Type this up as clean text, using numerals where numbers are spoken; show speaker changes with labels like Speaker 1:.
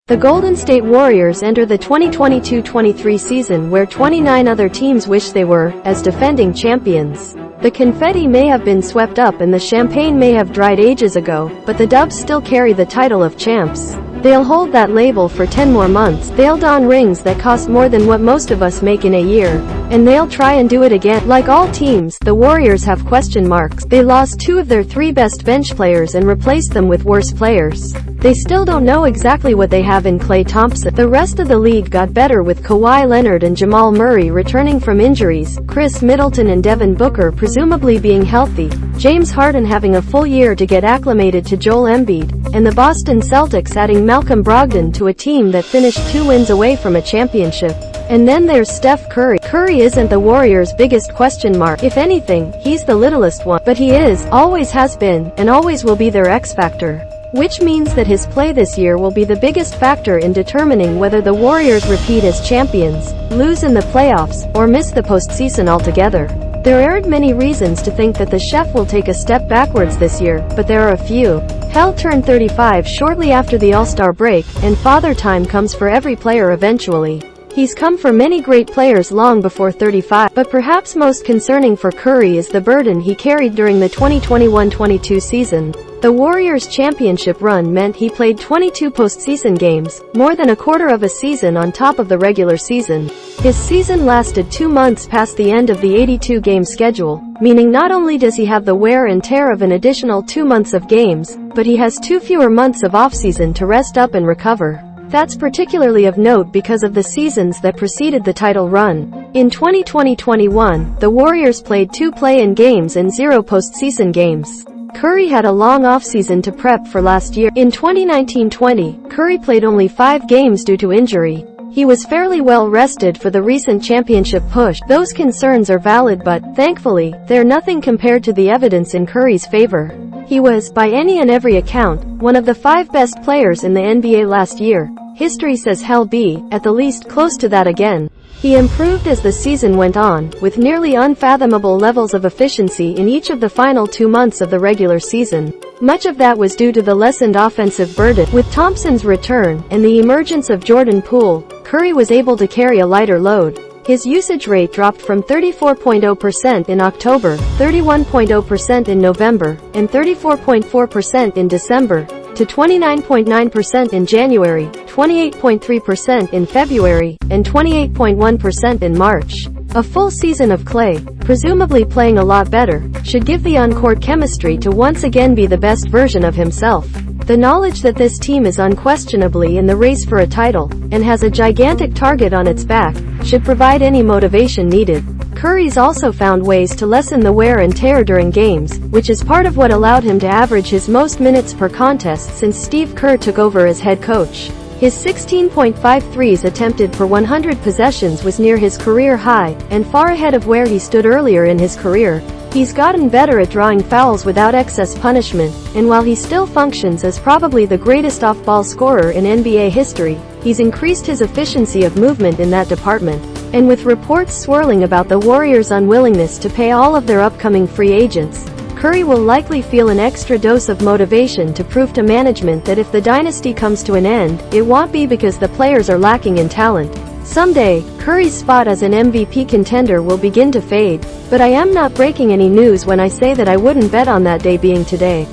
Speaker 1: The Golden State Warriors enter the 2022-23 season where 29 other teams wish they were, as defending champions. The confetti may have been swept up and the champagne may have dried ages ago, but the Dubs still carry the title of champs. They'll hold that label for 10 more months. They'll don rings that cost more than what most of us make in a year. And they'll try and do it again. Like all teams, the Warriors have question marks. They lost 2 of their 3 best bench players and replaced them with worse players. They still don't know exactly what they have in Klay Thompson. The rest of the league got better with Kawhi Leonard and Jamal Murray returning from injuries, Khris, Middleton and Devin presumably being healthy, James Harden having a full year to get acclimated to Joel Embiid, and the Boston Celtics adding Malcolm Brogdon to a team that finished 2 wins away from a championship. And then there's Steph Curry. Curry isn't the Warriors' biggest question mark. If anything, he's the littlest one. But he is, always has been, and always will be their X factor. Which means that his play this year will be the biggest factor in determining whether the Warriors repeat as champions, lose in the playoffs, or miss the postseason altogether. There aren't many reasons to think that the chef will take a step backwards this year, but there are a few. Hell turned 35 shortly after the All-Star break, and father time comes for every player eventually. He's come for many great players long before 35, but perhaps most concerning for Curry is the burden he carried during the 2021-22 season. The Warriors' championship run meant he played 22 postseason games, more than a quarter of a season on top of the regular season. His season lasted 2 months past the end of the 82-game schedule, meaning not only does he have the wear and tear of an additional 2 months of games, but he has 2 fewer months of offseason to rest up and recover. That's particularly of note because of the seasons that preceded the title run. In 2020-21, the Warriors played 2 play-in games and 0 postseason games. Curry had a long offseason to prep for last year. In 2019-20, Curry played only 5 games due to injury. He was fairly well rested for the recent championship push. Those concerns are valid but, thankfully, they're nothing compared to the evidence in Curry's favor. He was, by any and every account, one of the 5 best players in the NBA last year. History says he'll be, at the least, close to that again. He improved as the season went on, with nearly unfathomable levels of efficiency in each of the final 2 months of the regular season. Much of that was due to the lessened offensive burden. With Thompson's return, and the emergence of Jordan Poole, Curry was able to carry a lighter load. His usage rate dropped from 34.0% in October, 31.0% in November, and 34.4% in December, to 29.9% in January, 28.3% in February, and 28.1% in March. A full season of Klay, presumably playing a lot better, should give the on-court chemistry to once again be the best version of himself. The knowledge that this team is unquestionably in the race for a title, and has a gigantic target on its back, should provide any motivation needed. Curry's also found ways to lessen the wear and tear during games, which is part of what allowed him to average his most minutes per contest since Steve Kerr took over as head coach. His 16.5 threes attempted per 100 possessions was near his career high, and far ahead of where he stood earlier in his career. He's gotten better at drawing fouls without excess punishment, and while he still functions as probably the greatest off-ball scorer in NBA history, he's increased his efficiency of movement in that department. And with reports swirling about the Warriors' unwillingness to pay all of their upcoming free agents, Curry will likely feel an extra dose of motivation to prove to management that if the dynasty comes to an end, it won't be because the players are lacking in talent. Someday, Curry's spot as an MVP contender will begin to fade, but I am not breaking any news when I say that I wouldn't bet on that day being today.